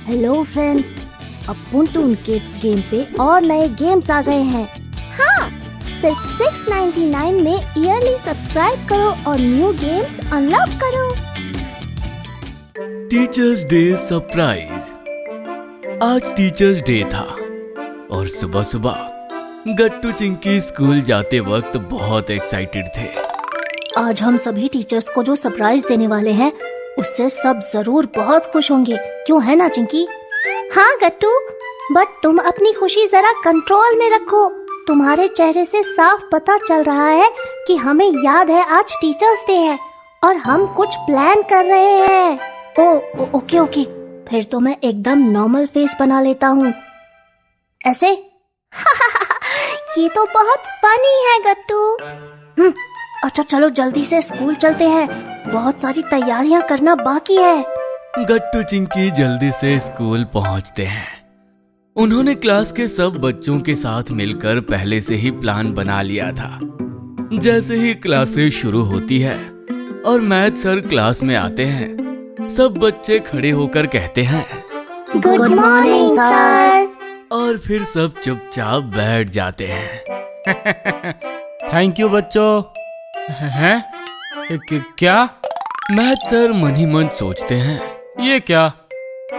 Hello friends, अब twin kids game पे और नए गेम्स आ गए हैं। हाँ, सिर्फ 699 में ईयरली सब्सक्राइब करो और न्यू गेम्स अनलॉक करो। Teachers day surprise. आज टीचर्स डे था और सुबह सुबह गट्टू चिंकी स्कूल जाते वक्त बहुत एक्साइटेड थे। आज हम सभी टीचर्स को जो सरप्राइज देने वाले हैं उससे सब जरूर बहुत खुश होंगे, क्यों है ना चिंकी? हाँ गट्टू, बट तुम अपनी खुशी जरा कंट्रोल में रखो। तुम्हारे चेहरे से साफ पता चल रहा है कि हमें याद है आज टीचर्स डे है और हम कुछ प्लान कर रहे हैं। ओके, फिर तो मैं एकदम नॉर्मल फेस बना लेता हूँ, ऐसे। ये तो बहुत फनी है गट्टू। अच्छा चलो जल्दी से स्कूल चलते हैं, बहुत सारी तैयारियां करना बाकी है। गट्टू चिंकी जल्दी से स्कूल पहुंचते हैं। उन्होंने क्लास के सब बच्चों के साथ मिलकर पहले से ही प्लान बना लिया था। जैसे ही क्लासेस शुरू होती है और मैथ सर क्लास में आते हैं, सब बच्चे खड़े होकर कहते हैं गुड मॉर्निंग सर, और फिर सब चुपचाप बैठ जाते हैं। थैंक यू बच्चों। हैं? क्या? मैथ सर मन ही मन सोचते हैं, ये क्या?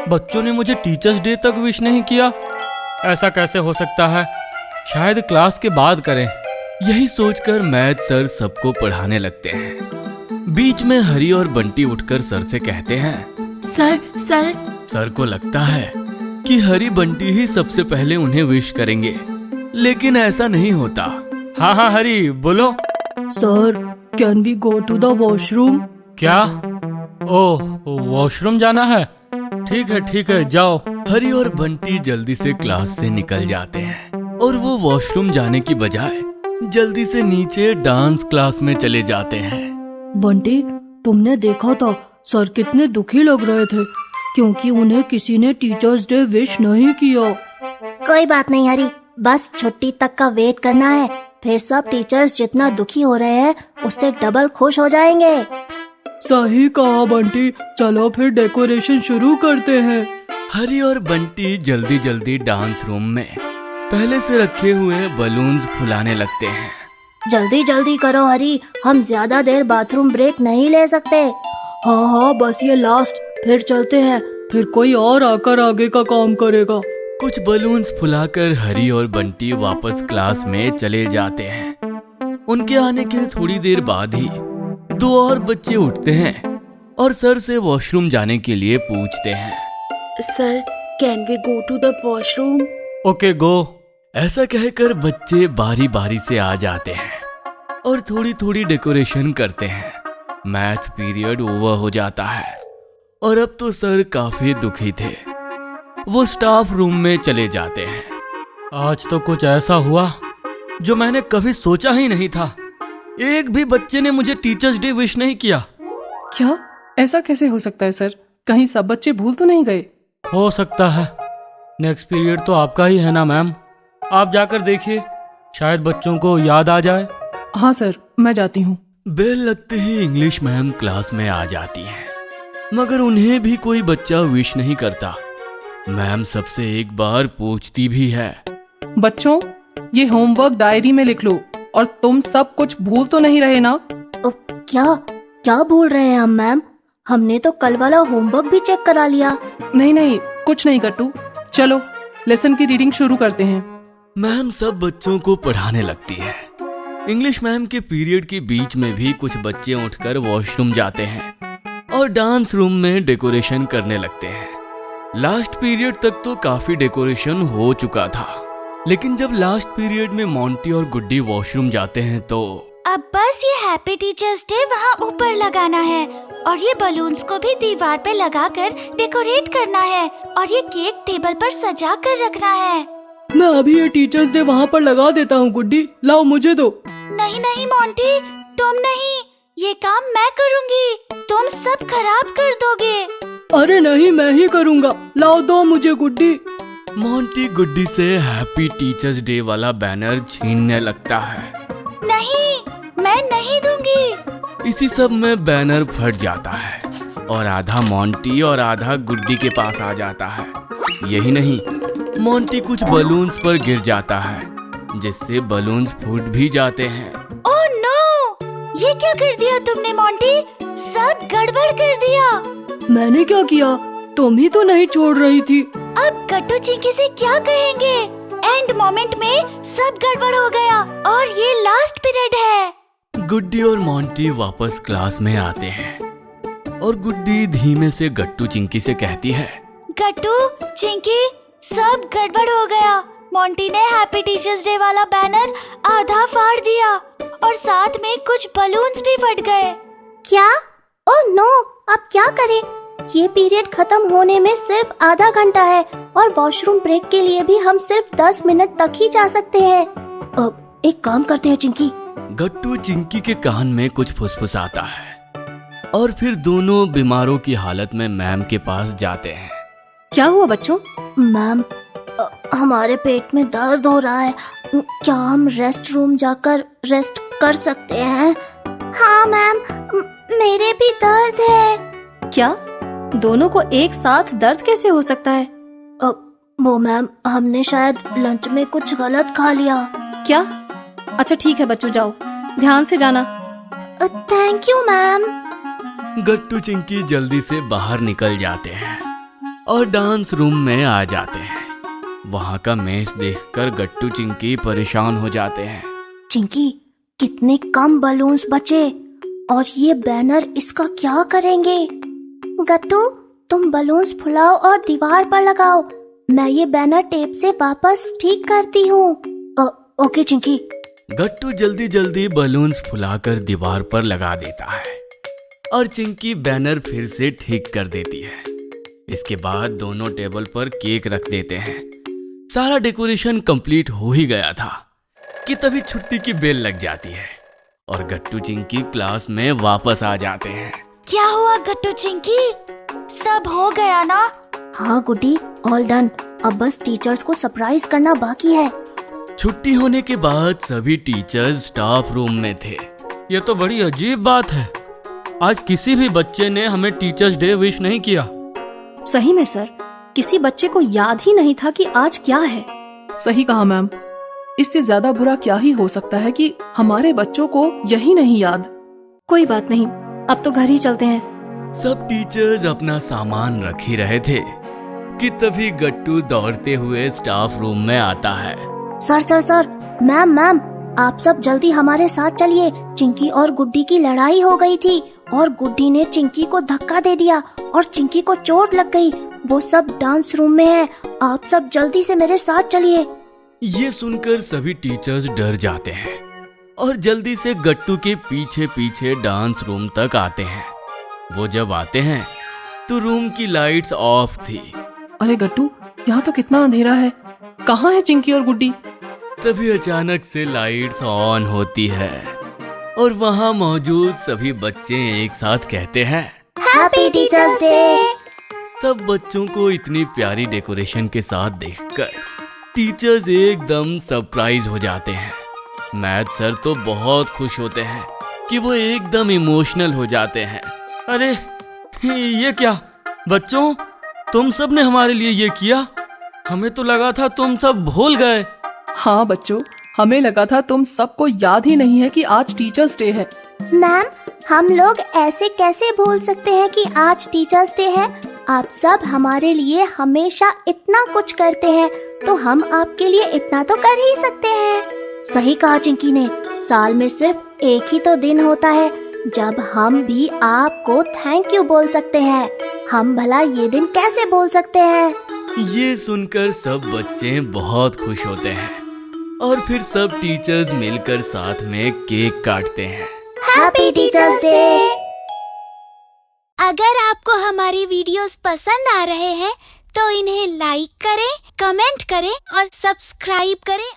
बच्चों ने मुझे टीचर्स डे तक विश नहीं किया। ऐसा कैसे हो सकता है? शायद क्लास के बाद करें। यही सोचकर मैथ सर सबको पढ़ाने लगते हैं। बीच में हरी और बंटी उठकर सर से कहते हैं सर। सर को लगता है कि हरी बंटी ही सबसे पहले उन्हें विश करेंगे, लेकिन ऐसा नहीं होता। हाँ हरी बोलो। Sir, can we go to the washroom? क्या? ओह, वॉशरूम जाना है? ठीक है जाओ। हरी और बंटी जल्दी से क्लास से निकल जाते हैं और वो वॉशरूम जाने की बजाय जल्दी से नीचे डांस क्लास में चले जाते हैं। बंटी, तुमने देखा था सर कितने दुखी लग रहे थे क्योंकि उन्हें किसी ने टीचर्स डे विश नहीं किया। कोई बात नहीं हरी, बस छुट्टी तक का वेट करना है, फिर सब टीचर्स जितना दुखी हो रहे हैं उससे डबल खुश हो जाएंगे। सही कहा बंटी, चलो फिर डेकोरेशन शुरू करते हैं। हरी और बंटी जल्दी जल्दी डांस रूम में पहले से रखे हुए बलून्स फुलाने लगते हैं। जल्दी जल्दी करो हरी, हम ज्यादा देर बाथरूम ब्रेक नहीं ले सकते। हाँ, बस ये लास्ट, फिर चलते हैं, फिर कोई और आकर आगे का काम करेगा। कुछ बलून्स फुलाकर हरी और बंटी वापस क्लास में चले जाते हैं। उनके आने के थोड़ी देर बाद ही दो और बच्चे उठते हैं और सर से वॉशरूम जाने के लिए पूछते हैं। Sir, can we go to the washroom? Okay go. ऐसा कहकर बच्चे बारी बारी से आ जाते हैं और थोड़ी थोड़ी डेकोरेशन करते हैं। मैथ पीरियड ओवर हो जाता है और अब तो सर काफी दुखी थे। वो स्टाफ रूम में चले जाते हैं। आज तो कुछ ऐसा हुआ जो मैंने कभी सोचा ही नहीं था। एक भी बच्चे ने मुझे टीचर्स डे विश नहीं किया। क्या? ऐसा कैसे हो सकता है सर? कहीं सब बच्चे भूल तो नहीं गए? हो सकता है। नेक्स्ट पीरियड तो आपका ही है ना मैम, आप जाकर देखिए, शायद बच्चों को याद आ जाए। हाँ सर, मैं जाती हूँ। बेल लगते ही इंग्लिश मैम क्लास में आ जाती हैं, मगर उन्हें भी कोई बच्चा विश नहीं करता। मैम सबसे एक बार पूछती भी है, बच्चों, ये होमवर्क डायरी में लिख लो और तुम सब कुछ भूल तो नहीं रहे ना? क्या भूल रहे हैं हम मैम? हमने तो कल वाला होमवर्क भी चेक करा लिया। नहीं, कुछ नहीं गट्टू, चलो लेसन की रीडिंग शुरू करते हैं। मैम सब बच्चों को पढ़ाने लगती है। इंग्लिश मैम के पीरियड के बीच में भी कुछ बच्चे उठकर वॉशरूम जाते हैं और डांस रूम में डेकोरेशन करने लगते हैं। लास्ट पीरियड तक तो काफी डेकोरेशन हो चुका था, लेकिन जब लास्ट पीरियड में मोंटी और गुड्डी वॉशरूम जाते हैं तो अब बस ये हैप्पी टीचर्स डे वहाँ ऊपर लगाना है और ये बलून्स को भी दीवार पे लगाकर डेकोरेट करना है और ये केक टेबल पर सजा कर रखना है। मैं अभी ये टीचर्स डे वहाँ पर लगा देता हूँ गुड्डी, लाओ मुझे दो। नहीं मोंटी, तुम नहीं, ये काम मैं करूँगी, तुम सब खराब कर दोगे। अरे नहीं, मैं ही करूँगा, लाओ दो मुझे गुड्डी। मोंटी गुड्डी से हैप्पी टीचर्स डे वाला बैनर छीनने लगता है। नहीं, मैं नहीं दूंगी। इसी सब में बैनर फट जाता है और आधा मोंटी और आधा गुड्डी के पास आ जाता है। यही नहीं, मोंटी कुछ बलून्स पर गिर जाता है जिससे बलून्स फूट भी जाते हैं। Oh no! ये क्या कर दिया तुमने मोंटी? सब गड़बड़ कर दिया। मैंने क्या किया? तुम ही तो नहीं छोड़ रही थी। अब गट्टू चिंकी से क्या कहेंगे? एंड मोमेंट में सब गड़बड़ हो गया और ये लास्ट पीरियड है। गुड्डी और मोंटी वापस क्लास में आते हैं और गुड्डी धीमे से गट्टू चिंकी से कहती है, गट्टू चिंकी सब गड़बड़ हो गया। मोंटी ने हैप्पी टीचर्स डे वाला बैनर आधा फाड़ दिया और साथ में कुछ बलून्स भी फट गए। क्या? ओह नो, अब क्या करें? ये पीरियड खत्म होने में सिर्फ आधा घंटा है और वॉशरूम ब्रेक के लिए भी हम सिर्फ 10 मिनट तक ही जा सकते हैं। अब एक काम करते हैं चिंकी। गट्टू चिंकी के कान में कुछ फुसफुसाता है और फिर दोनों बीमारों की हालत में मैम के पास जाते हैं। क्या हुआ बच्चों? मैम, हमारे पेट में दर्द हो रहा है। क्या हम रेस्ट रूम जाकर रेस्ट कर सकते हैं? हाँ मैम, मेरे भी दर्द है। क्या दोनों को एक साथ दर्द कैसे हो सकता है? वो मैम, हमने शायद लंच में कुछ गलत खा लिया। क्या? अच्छा ठीक है बच्चों, जाओ ध्यान से जाना। Thank you ma'am. Gattu Chinki जल्दी से बाहर निकल जाते हैं और डांस रूम में आ जाते हैं। वहाँ का मेस देखकर गट्टू चिंकी परेशान हो जाते हैं। चिंकी, कितने कम बलून्स बचे और ये बैनर इसका क्या करेंगे? गट्टू, तुम बलून्स फुलाओ और दीवार पर लगाओ। मैं ये बैनर टेप से वापस ठीक करती हूँ। ओके चिंकी। गट्टू जल्दी जल्दी बलून्स फुलाकर दीवार पर लगा देता है और चिंकी बैनर फिर से ठीक कर देती है। इसके बाद दोनों टेबल पर केक रख देते हैं। सारा डेकोरेशन कंप्लीट हो ही गया था कि तभी छुट्टी की बेल लग जाती है और गट्टू चिंकी क्लास में वापस आ जाते हैं। क्या हुआ गट्टू चिंकी? सब हो गया ना? हाँ गुड्डी, ऑल डन। अब बस टीचर्स को सरप्राइज करना बाकी है। छुट्टी होने के बाद सभी टीचर्स स्टाफ रूम में थे। ये तो बड़ी अजीब बात है, आज किसी भी बच्चे ने हमें टीचर्स डे विश नहीं किया। सही में सर, किसी बच्चे को याद ही नहीं था कि आज क्या है। सही कहा मैम। इससे ज्यादा बुरा क्या ही हो सकता है कि हमारे बच्चों को यही नहीं याद। कोई बात नहीं, अब तो घर ही चलते हैं। सब टीचर्स अपना सामान रख ही रहे थे कि तभी गट्टू दौड़ते हुए स्टाफ रूम में आता है। Sir sir sir, ma'am ma'am, आप सब जल्दी हमारे साथ चलिए। चिंकी और गुड्डी की लड़ाई हो गई थी और गुड्डी ने चिंकी को धक्का दे दिया और चिंकी को चोट लग गई। वो सब डांस रूम में है। आप सब जल्दी से मेरे साथ चलिए। ये सुनकर सभी टीचर्स डर जाते हैं और जल्दी से गट्टू के पीछे पीछे डांस रूम तक आते हैं। वो जब आते हैं तो रूम की लाइट्स ऑफ थी। अरे गट्टू, यहाँ तो कितना अंधेरा है। कहाँ है चिंकी और गुड्डी? तभी अचानक से लाइट्स ऑन होती है और वहाँ मौजूद सभी बच्चे एक साथ कहते हैं, हैप्पी टीचर्स डे। सब बच्चों को इतनी प्यारी डेकोरेशन के साथ देखकर टीचर्स एकदम सरप्राइज हो जाते हैं। मैथ सर तो बहुत खुश होते हैं कि वो एकदम इमोशनल हो जाते हैं। अरे ये क्या बच्चों, तुम सब ने हमारे लिए ये किया? हमें तो लगा था तुम सब भूल गए। हाँ बच्चों, हमें लगा था तुम सबको याद ही नहीं है कि आज टीचर्स डे है। मैम, हम लोग ऐसे कैसे भूल सकते हैं कि आज टीचर्स डे है? आप सब हमारे लिए हमेशा इतना कुछ करते हैं, तो हम आपके लिए इतना तो कर ही सकते हैं। सही कहा चिंकी ने। साल में सिर्फ एक ही तो दिन होता है जब हम भी आपको थैंक यू बोल सकते हैं। हम भला ये दिन कैसे बोल सकते हैं? ये सुनकर सब बच्चे बहुत खुश होते हैं और फिर सब टीचर्स मिलकर साथ में केक काटते हैं। Happy teachers day. अगर आपको हमारी वीडियोस पसंद आ रहे हैं तो इन्हें लाइक करें, कमेंट करें और सब्सक्राइब करें